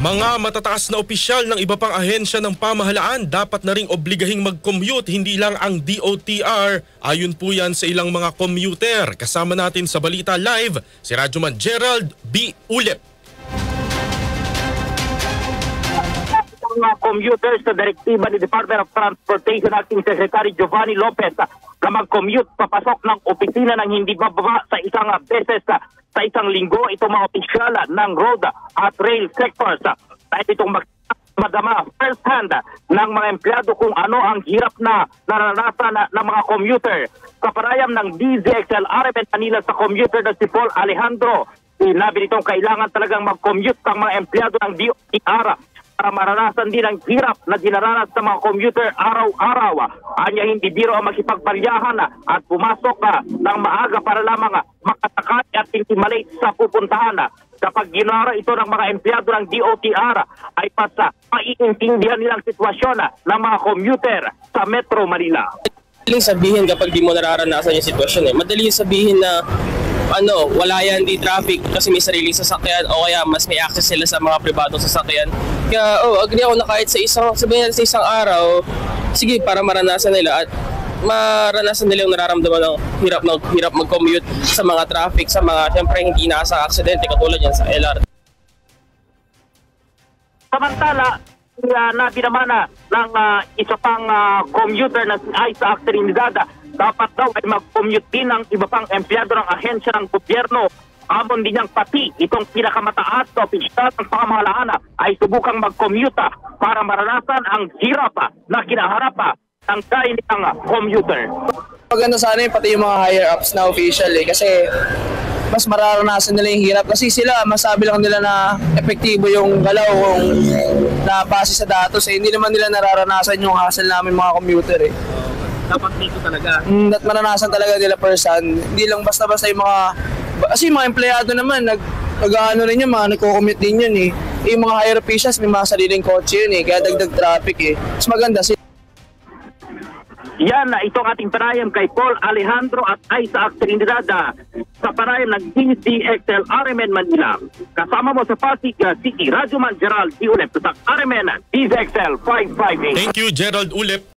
Mga matataas na opisyal ng iba pang ahensya ng pamahalaan dapat na ring obligahing mag-commute, hindi lang ang DOTR. Ayon po yan sa ilang mga commuter. Kasama natin sa Balita Live si Radyoman Gerald B. Ulep. Mga commuters sa direktiba ni Department of Transportation Acting Secretary Giovanni Lopez na mag-commute papasok ng opisina ng hindi bababa sa isang beses sa isang linggo itong mga opisyal ng road at rail sectors. Dahil itong madama first hand ng mga empleyado kung ano ang hirap na naranasan ng mga commuter. Kaparayam ng DZXL RMN Manila sa commuter na si Paul Alejandro, sinabi nitong kailangan talagang mag-commute ang mga empleyado ng DOTR para maranasan din ang hirap na dinaranas sa mga commuter araw-araw. Anya hindi biro ang makipagbalyahan at pumasok ng maaga para lamang makasakay at hindi malate sa pupuntahan. Kapag ginara ito ng mga empleyado ng DOTR ay pasa maiintindihan nilang sitwasyon ng mga commuter sa Metro Manila. Madaling sabihin kapag di mo nararanasan yung sitwasyon Madaling sabihin na wala yan, di traffic kasi may sariling sasakyan o kaya mas may access sila sa mga pribadong sasakyan. Kaya agree ako na kahit sa isang araw, sige para maranasan nila at maranasan nila yung nararamdaman ng hirap mag-commute sa mga traffic, sa mga siyempre hindi nasa aksidente katulad yan sa LRT. Samantala, nabi naman ng isa pang commuter na si Isaac Trinidad, dapat daw ay mag-commute din ng iba pang empleyado ng ahensya ng gobyerno. Amon din niyang pati itong pinakamataas na opisyal ng pamahalaan ay subukang mag-commute para maranasan ang hirap na kinaharap ng kanilang commuter. Maganda sana pati yung mga higher ups na official kasi mas mararanasan nila yung hirap kasi sila masabi lang nila na epektibo yung galaw kung na base sa datos hindi naman nila nararanasan yung hassle namin mga commuter Dapat dito talaga. At maranasan talaga nila person. Hindi lang basta-basta yung mga kasi mga empleyado naman nag-ano rin yung mga nagko-commute din yun yung mga higher officials may mga sariling kotse yun kaya dagdag traffic Mas maganda Yan, itong ating panayam kay Paul Alejandro at Isaac Trinidad sa panayam ng DZXL RMN Manila. Kasama mo sa Pasig City, Radyoman Gerald B. Ulep sa RMN DZXL 558. Thank you, Gerald Ulep.